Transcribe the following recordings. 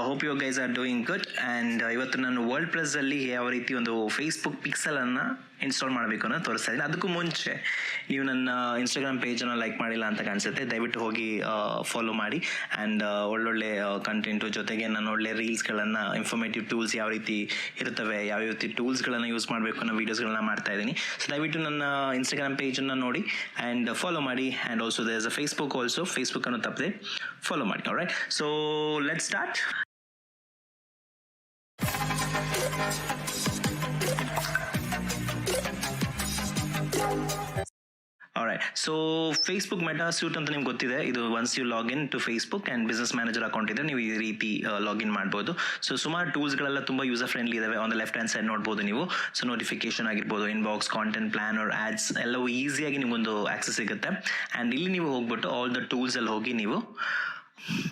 Hope you guys are doing good and ಇವತ್ತು ನಾನು world press ಅಲ್ಲಿ ಯಾವ ರೀತಿ ಒಂದು ಫೇಸ್ಬುಕ್ ಪಿಕ್ಸೆಲ್ ಅನ್ನ ಇನ್ಸ್ಟಾಲ್ ಮಾಡಬೇಕು ಅನ್ನೋ ತೋರಿಸ್ತಾ ಇದ್ದೀನಿ. ಅದಕ್ಕೂ ಮುಂಚೆ ನೀವು ನನ್ನ ಇನ್ಸ್ಟಾಗ್ರಾಮ್ ಪೇಜನ್ನು ಲೈಕ್ ಮಾಡಿಲ್ಲ ಅಂತ ಕಾಣಿಸುತ್ತೆ, ದಯವಿಟ್ಟು ಹೋಗಿ ಫಾಲೋ ಮಾಡಿ ಆ್ಯಂಡ್ ಒಳ್ಳೊಳ್ಳೆ ಕಂಟೆಂಟು ಜೊತೆಗೆ ನಾನು ಒಳ್ಳೆ ರೀಲ್ಸ್ಗಳನ್ನು, ಇನ್ಫಾರ್ಮೇಟಿವ್ ಟೂಲ್ಸ್ ಯಾವ ರೀತಿ ಇರ್ತವೆ, ಯಾವ ರೀತಿ ಟೂಲ್ಸ್ಗಳನ್ನು ಯೂಸ್ ಮಾಡಬೇಕು ಅನ್ನೋ ವೀಡಿಯೋಸ್ಗಳನ್ನ ಮಾಡ್ತಾ ಇದ್ದೀನಿ. ಸೊ ದಯವಿಟ್ಟು ನನ್ನ ಇನ್ಸ್ಟಾಗ್ರಾಮ್ ಪೇಜನ್ನು ನೋಡಿ ಆ್ಯಂಡ್ ಫಾಲೋ ಮಾಡಿ. And also there is a Facebook also, Facebook ಅನ್ನು ತಪ್ಪದೆ ಫಾಲೋ ಮಾಡಿ. Alright, so let's start. Alright, so Facebook Meta Suite ಅಂತ ನಿಮ್ಗೆ ಗೊತ್ತಿದೆ. ಇದು once you login to Facebook and business manager account ಇದ್ರೆ ನೀವು ಈ ರೀತಿ ಲಾಗಿನ್ ಮಾಡ್ಬೋದು. ಸೊ ಸುಮಾರು ಟೂಲ್ಸ್ಗಳೆಲ್ಲ ತುಂಬ ಯೂಸರ್ ಫ್ರೆಂಡ್ಲಿ ಇದಾವೆ. On the left hand side ನೋಡ್ಬೋದು ನೀವು. ಸೊ ನೋಟಿಫಿಕೇಶನ್ ಆಗಿರ್ಬೋದು, ಇನ್ಬಾಕ್ಸ್, ಕಾಂಟೆಂಟ್ ಪ್ಲಾನರ್, ಆಡ್ಸ್ ಎಲ್ಲವೂ ಈಸಿಯಾಗಿ ನಿಮ್ಗೊಂದು ಆಕ್ಸೆಸ್ ಸಿಗುತ್ತೆ. ಆ್ಯಂಡ್ ಇಲ್ಲಿ ನೀವು ಹೋಗ್ಬಿಟ್ಟು ಆಲ್ ದ ಟೂಲ್ಸ್ ಅಲ್ಲಿ ಹೋಗಿ ನೀವು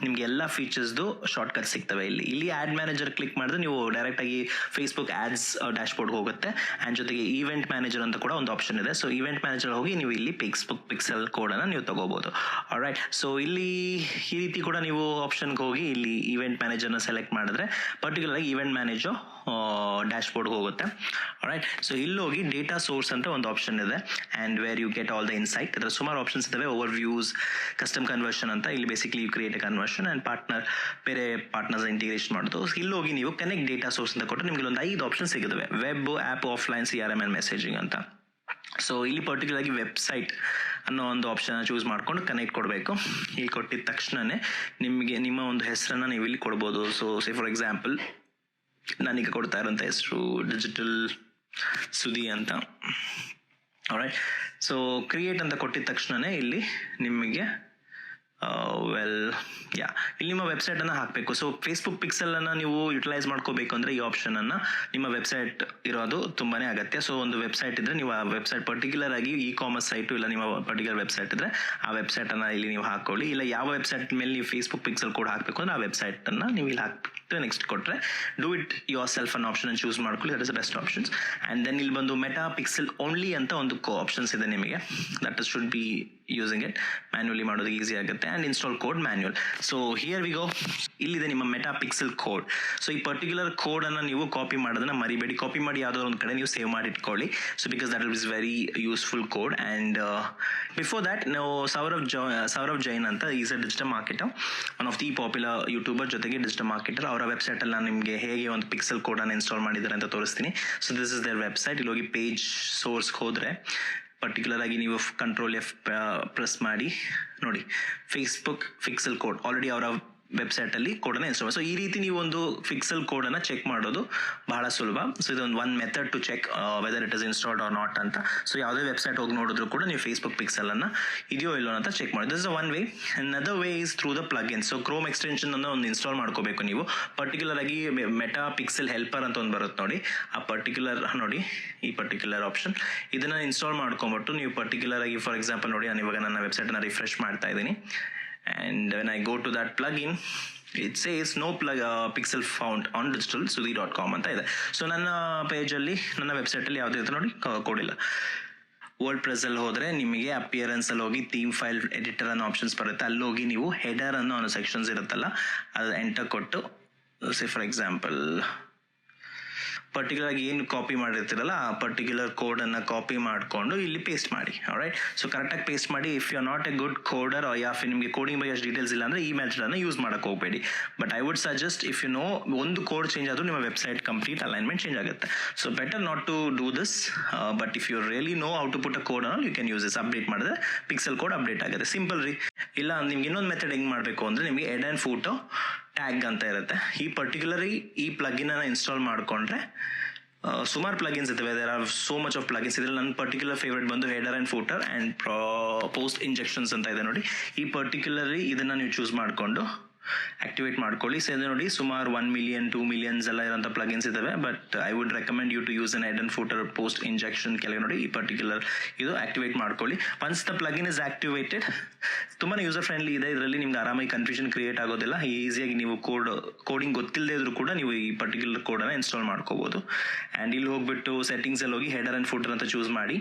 ನಿಮ್ಗೆ ಎಲ್ಲ ಫೀಚರ್ಸ್ದು ಶಾರ್ಟ್ ಕಟ್ ಸಿಗ್ತವೆ. ಇಲ್ಲಿ ಆ್ಯಡ್ ಮ್ಯಾನೇಜರ್ ಕ್ಲಿಕ್ ಮಾಡಿದ್ರೆ ನೀವು ಡೈರೆಕ್ಟ್ ಆಗಿ ಫೇಸ್ಬುಕ್ ಆಡ್ಸ್ ಡ್ಯಾಶ್ ಬೋರ್ಡ್ ಹೋಗುತ್ತೆ. ಆ್ಯಂಡ್ ಜೊತೆಗೆ ಈವೆಂಟ್ ಮ್ಯಾನೇಜರ್ ಅಂತ ಕೂಡ ಒಂದು ಆಪ್ಷನ್ ಇದೆ. ಸೊ ಈವೆಂಟ್ ಮ್ಯಾನೇಜರ್ ಹೋಗಿ ನೀವು ಇಲ್ಲಿ ಫೇಸ್ಬುಕ್ ಪಿಕ್ಸೆಲ್ ಕೋಡನ್ನು ನೀವು ತಗೋಬಹುದು. ಆಲ್ರೈಟ್, ಸೊ ಇಲ್ಲಿ ಈ ರೀತಿ ಕೂಡ ನೀವು ಆಪ್ಷನ್ಗೆ ಹೋಗಿ ಇಲ್ಲಿ ಈವೆಂಟ್ ಮ್ಯಾನೇಜರ್ನ ಸೆಲೆಕ್ಟ್ ಮಾಡಿದ್ರೆ ಪರ್ಟಿಕ್ಯುಲರ್ ಆಗಿ ಈವೆಂಟ್ ಮ್ಯಾನೇಜರ್ ಡ್ಯಾಶ್ ಬೋರ್ಡ್ ಹೋಗುತ್ತೆ. ಆಲ್ರೈಟ್, ಸೊ ಇಲ್ಲಿ ಹೋಗಿ ಡೇಟಾ ಸೋರ್ಸ್ ಅಂತ ಒಂದು ಆಪ್ಷನ್ ಇದೆ and where you get all the insight. ಇದರ ಸುಮಾರು ಆಪ್ಷನ್ಸ್ ಇದಾವೆ. ಓವರ್ ವ್ಯೂಸ್, ಕಸ್ಟಮ್ ಕನ್ವರ್ಷನ್ ಅಂತ. ಇಲ್ಲಿ basically you create conversion and ಬೇರೆ ಪಾರ್ಟ್ನರ್ಸ್ ಇಂಟಿಗ್ರೇಷನ್ ಮಾಡೋದು. ಇಲ್ಲಿ ಹೋಗಿ ನೀವು ಕನೆಕ್ಟ್ ಡೇಟಾ ಸೋರ್ಸ್ ಅಂತ ಕೊಟ್ಟರೆ ನಿಮಗೆ ಒಂದು 5 ಆಪ್ಷನ್ ಸಿಗುತ್ತವೆ. Web, app, offline, CRM and messaging ಅಂತ. ಸೊ ಇಲ್ಲಿ ಪರ್ಟಿಕ್ಯುಲರ್ ಆಗಿ ವೆಬ್ಸೈಟ್ ಅನ್ನೋ ಒಂದು ಆಪ್ಷನ್ ಚೂಸ್ ಮಾಡ್ಕೊಂಡು ಕನೆಕ್ಟ್ ಕೊಡಬೇಕು. ಇಲ್ಲಿ ಕೊಟ್ಟಿದ ತಕ್ಷಣವೇ ನಿಮಗೆ ನಿಮ್ಮ ಒಂದು ಹೆಸರನ್ನು ನೀವು ಇಲ್ಲಿ ಕೊಡ್ಬೋದು. ಸೊ ಸೇ ಫಾರ್ ಎಕ್ಸಾಂಪಲ್ ನಾನೀಗ ಕೊಡ್ತಾ ಇರೋಂಥ ಹೆಸರು ಡಿಜಿಟಲ್ ಸುದಿ ಅಂತ. ಆಲ್ರೈಟ್, ಸೊ ಕ್ರಿಯೇಟ್ ಅಂತ ಕೊಟ್ಟಿದ ತಕ್ಷಣವೇ ಇಲ್ಲಿ ನಿಮಗೆ ಇಲ್ಲಿ ನಿಮ್ಮ ವೆಬ್ಸೈಟನ್ನು ಹಾಕಬೇಕು. ಸೊ ಫೇಸ್ಬುಕ್ ಪಿಕ್ಸೆಲನ್ನು ನೀವು ಯುಟಿಲೈಸ್ ಮಾಡ್ಕೋಬೇಕು ಅಂದರೆ ಈ ಆಪ್ಷನನ್ನು ನಿಮ್ಮ ವೆಬ್ಸೈಟ್ ಇರೋದು ತುಂಬಾ ಅಗತ್ಯ. ಸೊ ಒಂದು ವೆಬ್ಸೈಟ್ ಇದ್ದರೆ ನೀವು ಆ ವೆಬ್ಸೈಟ್ ಪರ್ಟಿಕ್ಯುಲರ್ ಆಗಿ ಕಾಮರ್ಸ್ ಸೈಟು ಇಲ್ಲ ನಿಮ್ಮ ಪರ್ಟಿಕ್ಯುಲರ್ ವೆಬ್ಸೈಟ್ ಇದ್ದರೆ ಆ ವೆಬ್ಸೈಟನ್ನು ಇಲ್ಲಿ ನೀವು ಹಾಕೊಳ್ಳಿ. ಇಲ್ಲ ಯಾವ ವೆಬ್ಸೈಟ್ ಮೇಲೆ ನೀವು ಫೇಸ್ಬುಕ್ ಪಿಕ್ಸೆಲ್ ಕೂಡ ಹಾಕಬೇಕು ಅಂದರೆ ಆ ವೆಬ್ಸೈಟನ್ನು ನೀವು ಇಲ್ಲಿ ಹಾಕ್ಬಿಟ್ಟು ನೆಕ್ಸ್ಟ್ ಕೊಟ್ಟರೆ ಡೂ ಇಟ್ ಯುವರ್ ಸೆಲ್ಫ್ ಅನ್ನೋ ಆಪ್ಷನ್ ಚೂಸ್ ಮಾಡ್ಕೊಳ್ಳಿ. That is the best options. And then ಇಲ್ಲಿ ಬಂದು ಮೆಟಾ ಪಿಕ್ಸೆಲ್ ಓನ್ಲಿ ಅಂತ ಒಂದು ಆಪ್ಷನ್ಸ್ ಇದೆ ನಿಮಗೆ. That is should be using it. Manually ಮಾಡೋದು ಈಸಿ ಆಗುತ್ತೆ. And install code manual. So here we ಗೋ. ಇಲ್ಲಿದೆ ನಿಮ್ಮ ಮೆಟಾ ಪಿಕ್ಸೆಲ್ ಕೋಡ್. ಸೊ ಈ ಪರ್ಟಿಕ್ಯುಲರ್ ಕೋಡನ್ನು ನೀವು ಕಾಪಿ ಮಾಡೋದನ್ನ ಮರಿಬೇಡಿ. ಕಾಪಿ ಮಾಡಿ ಯಾವುದಾದ್ರು ಒಂದು ಕಡೆ ನೀವು ಸೇವ್ ಮಾಡಿ ಇಟ್ಕೊಳ್ಳಿ. So because that is very useful code. And before that ನಾವು ಸೌರವ್ ಜೈನ್ ಅಂತ is a digital marketer, one of the popular YouTuber, ಜೊತೆಗೆ ಡಿಜಿಟಲ್ ಮಾರ್ಕೆಟರ್. ಅವರ ವೆಬ್ಸೈಟಲ್ಲಿ ನಾನು ನಿಮಗೆ ಹೇಗೆ ಒಂದು ಪಿಕ್ಸೆಲ್ ಕೋಡನ್ನು ಇನ್ಸ್ಟಾಲ್ ಮಾಡಿದ್ದಾರೆ ಅಂತ ತೋರಿಸ್ತೀನಿ. So this is their website. ಇಲ್ಲಿ ಹೋಗಿ ಪೇಜ್ ಸೋರ್ಸ್ಗೆ ಹೋದರೆ ಪರ್ಟಿಕ್ಯುಲರ್ ಆಗಿ ನೀವು Ctrl F ಪ್ರೆಸ್ ಮಾಡಿ ನೋಡಿ, ಫೇಸ್ಬುಕ್ ಪಿಕ್ಸೆಲ್ ಕೋಡ್ ಆಲ್ರೆಡಿ ಅವರ ವೆಬ್ಸೈಟಲ್ಲಿ ಕೋಡನ್ನು ಇನ್ಸ್ಟಾಲ್. ಸೊ ಈ ರೀತಿ ನೀವು ಒಂದು ಪಿಕ್ಸೆಲ್ ಕೋಡನ್ನು ಚೆಕ್ ಮಾಡೋದು ಬಹಳ ಸುಲಭ. ಸೊ ಇದೊಂದು one method to check whether it is installed or not ಅಂತ. ಸೊ ಯಾವುದೇ ವೆಬ್ಸೈಟ್ ಹೋಗಿ ನೋಡಿದ್ರು ಕೂಡ ನೀವು ಫೇಸ್ಬುಕ್ ಪಿಕ್ಸೆಲನ್ನು ಇದೆಯೋ ಇಲ್ಲೋ ಅಂತ ಚೆಕ್ ಮಾಡಿ. This is one way. Another way is through the plugin. So Chrome extension ಅನ್ನು ಒಂದು ಇನ್ಸ್ಟಾಲ್ ಮಾಡ್ಕೋಬೇಕು ನೀವು. ಪರ್ಟಿಕ್ಯುಲರ್ ಆಗಿ ಮೆಟಾ ಪಿಕ್ಸೆಲ್ ಹೆಲ್ಪರ್ ಅಂತ ಒಂದು ಬರುತ್ತೆ ನೋಡಿ. ಆ ಪರ್ಟಿಕ್ಯುಲರ್ ನೋಡಿ, ಈ ಪರ್ಟಿಕ್ಯುಲರ್ ಆಪ್ಷನ್ ಇದನ್ನು ಇನ್ಸ್ಟಾಲ್ ಮಾಡ್ಕೊಂಬಿಟ್ಟು ನೀವು ಪರ್ಟಿಕ್ಯುಲರ್ ಆಗಿ ಫಾರ್ ಎಕ್ಸಾಂಪಲ್ ನೋಡಿ, ನಾನು ಇವಾಗ ನನ್ನ ವೆಬ್ಸೈಟನ್ನು ರಿಫ್ರೆಶ್ ಮಾಡ್ತಾ ಇದ್ದೀನಿ. And when I go to that plugin, it says no pixel found on digitalsudhi.com ಅಂತ ಇದೆ. ಸೊ ನನ್ನ ಪೇಜಲ್ಲಿ, ನನ್ನ ವೆಬ್ಸೈಟಲ್ಲಿ ಯಾವುದೇ ಇರುತ್ತೆ ನೋಡಿ ಕೊಡಿಲ್ಲ. ವರ್ಲ್ಡ್ ಪ್ರೆಸ್ಸಲ್ಲಿ ಹೋದರೆ ನಿಮಗೆ ಅಪಿಯರೆನ್ಸಲ್ಲಿ ಹೋಗಿ ಥೀಮ್ ಫೈಲ್ ಎಡಿಟರ್ ಅನ್ನೋ ಆಪ್ಷನ್ಸ್ ಬರುತ್ತೆ. ಅಲ್ಲಿ ಹೋಗಿ ನೀವು ಹೆಡರ್ ಅನ್ನೋ ಸೆಕ್ಷನ್ಸ್ ಇರುತ್ತಲ್ಲ, ಅದು ಎಂಟರ್ ಕೊಟ್ಟು ಸೇ ಫಾರ್ ಎಕ್ಸಾಂಪಲ್ ಪರ್ಟಿಕ್ಯುಲರ್ ಆಗಿ ಏನು ಕಾಪಿ ಮಾಡಿರ್ತೀರಲ್ಲ ಆ ಪರ್ಟಿಕ್ಯುಲರ್ ಕೋಡನ್ನು ಕಾಪಿ ಮಾಡಿಕೊಂಡು ಇಲ್ಲಿ ಪೇಸ್ಟ್ ಮಾಡಿ. ಆಲ್ರೈಟ್, ಸೊ ಕರೆಕ್ಟಾಗಿ ಪೇಸ್ಟ್ ಮಾಡಿ. If you are not a good coder ನಿಮಗೆ ಕೋಡಿಂಗ್ ಬಗ್ಗೆ ಅಷ್ಟು ಡೀಟೇಲ್ಸ್ ಇಲ್ಲ ಅಂದರೆ ಈ ಮೆಥಡನ್ನು ಯೂಸ್ ಮಾಡೋಕ್ಕೆ ಹೋಗಬೇಡಿ. But I would suggest, if you know ಒಂದು ಕೋಡ್ ಚೇಂಜ್ ಆದರೂ ನಿಮ್ಮ ವೆಬ್ಸೈಟ್ ಕಂಪ್ಲೀಟ್ ಅಲೈನ್ಮೆಂಟ್ ಚೇಂಜ್ ಆಗುತ್ತೆ. So better not to do this. But if you really know how to put a code you can use this. Update ಮಾಡಿದ್ರೆ pixel code update ಆಗುತ್ತೆ. Simple ರೀ. ಇಲ್ಲ ನಿಮ್ಗೆ ಇನ್ನೊಂದು method ಹೆಂಗೆ ಮಾಡಬೇಕು ಅಂದರೆ ನಿಮಗೆ ಹೆಡ್ ಆ್ಯಂಡ್ ಫೂಟೋ ಟ್ಯಾಗ್ ಅಂತ ಇರುತ್ತೆ. ಈ ಪರ್ಟಿಕ್ಯುಲರಿ ಈ ಪ್ಲಗಿನನ್ನು ಇನ್ಸ್ಟಾಲ್ ಮಾಡಿಕೊಂಡ್ರೆ ಸುಮಾರು ಪ್ಲಗಿನ್ಸ್ ಇದ್ದಾವೆ. There are so much of plugins. ಇದರಲ್ಲಿ ನನ್ನ ಪರ್ಟಿಕ್ಯುಲರ್ ಫೇವ್ರೇಟ್ ಬಂದು header and footer and post injections ಅಂತ ಇದೆ ನೋಡಿ. ಈ ಪರ್ಟಿಕ್ಯುಲರ್ಲಿ ಇದನ್ನು ನೀವು ಚೂಸ್ ಮಾಡಿಕೊಂಡು ಆಕ್ಟಿವೇಟ್ ಮಾಡ್ಕೊಳ್ಳಿ. ಸೊ ನೋಡಿ ಸುಮಾರು 1 million 2 million ಎಲ್ಲ ಇರೋಂಥ ಪ್ಲಗಿನ್ಸ್ ಇದ್ದಾವೆ. But I would recommend you to use an head and footer post injection ಕೆಳಗೆ ನೋಡಿ ಈ ಪರ್ಟಿಕ್ಯುಲರ್ ಇದು ಆಕ್ಟಿವೇಟ್ ಮಾಡ್ಕೊಳ್ಳಿ. Once the plugin is activated, ತುಂಬಾ ಯೂಸರ್ ಫ್ರೆಂಡ್ಲಿ ಇದೆ. ಇದರಲ್ಲಿ ನಿಮ್ಗೆ ಆರಾಮಾಗಿ ಕನ್ಫ್ಯೂಷನ್ ಕ್ರಿಯೇಟ್ ಆಗೋದಿಲ್ಲ. ಈಸಿಯಾಗಿ ನೀವು ಕೋಡಿಂಗ್ ಗೊತ್ತಿಲ್ಲದೆ ಇದ್ರೂ ಕೂಡ ನೀವು ಈ ಪರ್ಟಿಕ್ಯುಲರ್ ಕೋಡನ್ನು ಇನ್ಸ್ಟಾಲ್ ಮಾಡ್ಕೋಬೋದು. ಆ್ಯಂಡ್ ಇಲ್ಲಿ ಹೋಗ್ಬಿಟ್ಟು ಸೆಟ್ಟಿಂಗ್ಸಲ್ಲಿ ಹೋಗಿ ಹೆಡರ್ ಆ್ಯಂಡ್ ಫೂಟರ್ ಅಂತ ಚೂಸ್ ಮಾಡಿ.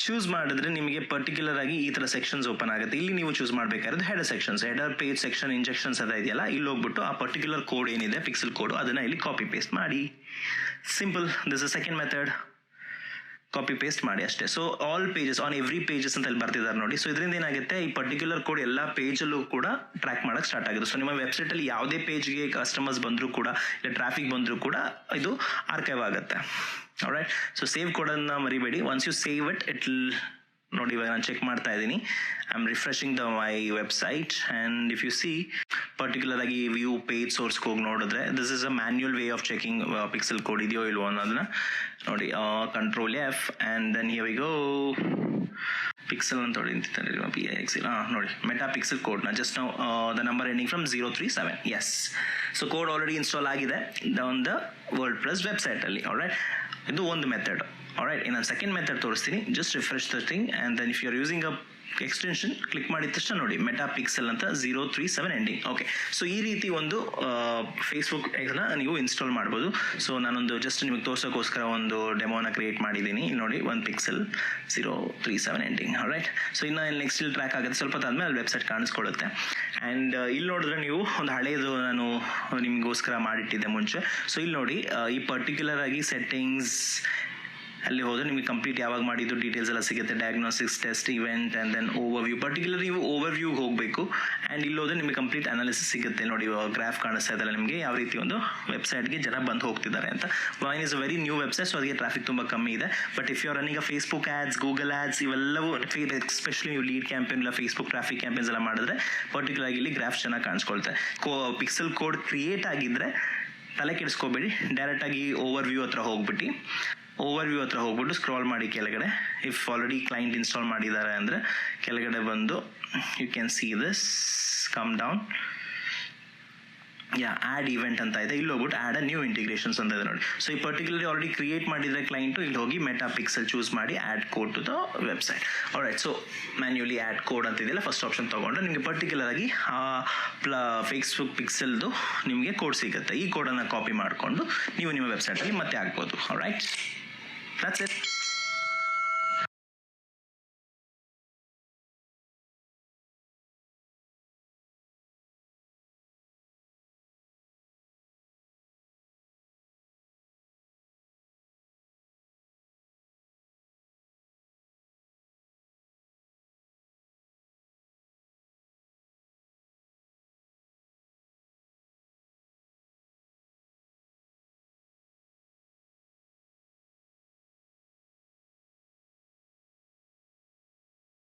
ಚೂಸ್ ಮಾಡಿದ್ರೆ ನಿಮಗೆ ಪರ್ಟಿಕ್ಯುಲರ್ ಆಗಿ ಈ ಥರ ಸೆಕ್ಷನ್ಸ್ ಓಪನ್ ಆಗುತ್ತೆ. ಇಲ್ಲಿ ನೀವು ಚೂಸ್ ಮಾಡಬೇಕಾದ್ರೆ header sections, header page section injections ಅದ ಇದೆಯಲ್ಲ, ಇಲ್ಲಿ ಹೋಗ್ಬಿಟ್ಟು ಆ ಪರ್ಟಿಕ್ಯುಲರ್ ಕೋಡ್ ಏನಿದೆ ಪಿಕ್ಸೆಲ್ ಕೋಡ್ ಅದನ್ನ ಇಲ್ಲಿ ಕಾಪಿ ಪೇಸ್ಟ್ ಮಾಡಿ. Simple. This is second method. Copy paste ಮಾಡಿ ಅಷ್ಟೇ. So all pages on every pages ಅಂತ ಇಲ್ಲಿ ಬರ್ತಿದ್ದಾರೆ ನೋಡಿ. ಸೊ ಇದರಿಂದ ಏನಾಗುತ್ತೆ, ಈ ಪರ್ಟಿಕ್ಯುಲರ್ ಕೋಡ್ ಎಲ್ಲ ಪೇಜಲ್ಲೂ ಕೂಡ ಟ್ರ್ಯಾಕ್ ಮಾಡಕ್ಕೆ ಸ್ಟಾರ್ಟ್ ಆಗುತ್ತೆ. ಸೊ ನಿಮ್ಮ ವೆಬ್ಸೈಟಲ್ಲಿ ಯಾವುದೇ ಪೇಜ್ಗೆ ಕಸ್ಟಮರ್ಸ್ ಬಂದರೂ ಕೂಡ ಇಲ್ಲ ಟ್ರಾಫಿಕ್ ಬಂದರೂ ಕೂಡ ಇದು ಆರ್ಕೈವ್ ಆಗುತ್ತೆ. ಆಲ್ರೈಟ್. ಸೊ ಸೇವ್ ಕೋಡನ್ನು ಮರಿಬೇಡಿ. Once you save it will ನೋಡಿ. ಇವಾಗ ನಾನು ಚೆಕ್ ಮಾಡ್ತಾ ಇದ್ದೀನಿ. I am refreshing the my website and if you see particular ಆಗಿ ವ್ಯೂ ಪೇಜ್ ಸೋರ್ಸ್ಗೆ ಹೋಗಿ ನೋಡಿದ್ರೆ this is a manual way of checking pixel code ಇದೆಯೋ ಇಲ್ವೋ ಅನ್ನೋದನ್ನ ನೋಡಿ. Control F and then here we go. Pixel ಅಂತ ಹೊಡಿತಾರೆ PIX. ನೋಡಿ ಮೆಟಾ ಪಿಕ್ಸೆಲ್ ಕೋಡ್ನ ಜಸ್ಟ್ ನಾವು the number ending from 037. Yes. So code already install ಆಗಿದೆ ಆನ್ ದ ವರ್ಡ್ಪ್ರೆಸ್ ವೆಬ್ಸೈಟಲ್ಲಿ. ಆಲ್ರೈಟ್. ಇದು ಒಂದು ಮೆಥಡ್. ಆಲ್ರೈಟ್. ಇನ್ನೊಂದು ಸೆಕೆಂಡ್ ಮೆಥಡ್ ತೋರಿಸ್ತೀನಿ. Just refresh the thing and then if you are using a extension click ಮಾಡಿದ ತಕ್ಷಣ ನೋಡಿ ಮೆಟಾ ಪಿಕ್ಸೆಲ್ ಅಂತ 037 ಎಂಡಿಂಗ್. ಓಕೆ. ಸೊ ಈ ರೀತಿ ಒಂದು ಫೇಸ್ಬುಕ್ ನೀವು ಇನ್ಸ್ಟಾಲ್ ಮಾಡ್ಬೋದು. ಸೊ ನಾನೊಂದು ಜಸ್ಟ್ ನಿಮಗೆ ತೋರ್ಸೋಕ್ಕೋಸ್ಕರ ಒಂದು ಡೆಮೋನ ಕ್ರಿಯೇಟ್ ಮಾಡಿದ್ದೀನಿ. ಇಲ್ಲಿ ನೋಡಿ 1 ಪಿಕ್ಸೆಲ್ 037 ಎಂಡಿಂಗ್. ರೈಟ್. ಸೊ ಇನ್ನು ನೆಕ್ಸ್ಟ್ ಇಲ್ಲಿ ಟ್ರ್ಯಾಕ್ ಆಗುತ್ತೆ. ಸ್ವಲ್ಪ ಆದಮೇಲೆ ಅಲ್ಲಿ ವೆಬ್ಸೈಟ್ ಕಾಣಿಸ್ಕೊಳ್ಳುತ್ತೆ. ಆ್ಯಂಡ್ ಇಲ್ಲಿ ನೋಡಿದ್ರೆ ನೀವು ಒಂದು ಹಳೇದು ನಾನು ನಿಮಗೋಸ್ಕರ ಮಾಡಿಟ್ಟಿದ್ದೆ ಮುಂಚೆ. ಸೊ ಇಲ್ಲಿ ನೋಡಿ ಈ ಪರ್ಟಿಕ್ಯುಲರ್ ಆಗಿ ಸೆಟ್ಟಿಂಗ್ಸ್ ಅಲ್ಲಿ ಹೋದರೆ ನಿಮಗೆ ಕಂಪ್ಲೀಟ್ ಯಾವಾಗ ಮಾಡಿದ್ದು ಡೀಟೇಲ್ಸ್ ಎಲ್ಲ ಸಿಗುತ್ತೆ. Diagnostics, test, event and then overview. Particular ನೀವು ಓವರ್ವ್ಯೂಗೆ ಹೋಗಬೇಕು ಆ್ಯಂಡ್ ಇಲ್ಲಿ ಹೋದರೆ ನಿಮಗೆ ಕಂಪ್ಲೀಟ್ ಅನಾಲಿಸಿಸ್ ಸಿಗುತ್ತೆ. ನೋಡಿ ಗ್ರಾಫ್ ಕಾಣಿಸ್ತಾ ಇದ್ದಲ್ಲ ನಿಮಗೆ ಯಾವ ರೀತಿ ಒಂದು ವೆಬ್ಸೈಟ್ಗೆ ಜನ ಬಂದು ಹೋಗ್ತಿದ್ದಾರೆ ಅಂತ. Wine is a very new website. So ಅದಕ್ಕೆ ಟ್ರಾಫಿಕ್ ತುಂಬ ಕಮ್ಮಿ ಇದೆ. But if you are running Facebook ads, Google ads ಇವೆಲ್ಲವೂ ಎಸ್ಪೆಷಲಿ ನೀವು ಲೀಡ್ ಕ್ಯಾಂಪೇನ್ ಇಲ್ಲ ಫೇಸ್ಬುಕ್ ಟ್ರಾಫಿಕ್ ಕ್ಯಾಂಪೇನ್ಸ್ ಎಲ್ಲ ಮಾಡಿದ್ರೆ ಪರ್ಟಿಕ್ಯುಲರ್ ಆಗಿ ಇಲ್ಲಿ ಗ್ರಾಫ್ ಚೆನ್ನಾಗಿ ಕಾಣಿಸ್ಕೊಳ್ತಾರೆ. ಪಿಕ್ಸೆಲ್ ಕೋಡ್ ಕ್ರಿಯೇಟ್ ಆಗಿದ್ದರೆ ತಲೆ ಕೆಡಿಸ್ಕೋಬೇಡಿ. ಡೈರೆಕ್ಟಾಗಿ ಓವರ್ವ್ಯೂ ಹತ್ರ ಹೋಗ್ಬಿಟ್ಟು ಸ್ಕ್ರಾಲ್ ಮಾಡಿ ಕೆಳಗಡೆ. ಇಫ್ ಆಲ್ರೆಡಿ ಕ್ಲೈಂಟ್ ಇನ್ಸ್ಟಾಲ್ ಮಾಡಿದ್ದಾರೆ ಅಂದರೆ ಕೆಳಗಡೆ ಬಂದು you can see this, come down. Add event ಅಂತ ಇದೆ. ಇಲ್ಲಿ ಹೋಗ್ಬಿಟ್ಟು ಆ್ಯಡ್ ಅ ನ್ಯೂ ಇಂಟಿಗ್ರೇಷನ್ಸ್ ಅಂತ ಇದೆ ನೋಡಿ. ಸೊ ಈ ಪರ್ಟಿಕ್ಯುಲರ್ಲಿ ಆಲ್ರೆಡಿ ಕ್ರಿಯೇಟ್ ಮಾಡಿದರೆ ಕ್ಲೈಂಟು ಇಲ್ಲಿ ಹೋಗಿ ಮೆಟಾ ಪಿಕ್ಸೆಲ್ ಚೂಸ್ ಮಾಡಿ add code to the website. Alright. So manually add code ಅಂತ ಇದೆಯಲ್ಲ, ಫಸ್ಟ್ ಆಪ್ಷನ್ ತೊಗೊಂಡ್ರೆ ನಿಮಗೆ ಪರ್ಟಿಕ್ಯುಲರ್ ಆಗಿ ಫೇಸ್ಬುಕ್ ಪಿಕ್ಸೆಲ್ದು ನಿಮಗೆ ಕೋಡ್ ಸಿಗುತ್ತೆ. ಈ ಕೋಡನ್ನು ಕಾಪಿ ಮಾಡಿಕೊಂಡು ನೀವು ನಿಮ್ಮ ವೆಬ್ಸೈಟಲ್ಲಿ ಮತ್ತೆ ಹಾಕ್ಬೋದು. ಆಲ್ರೈಟ್. That's it.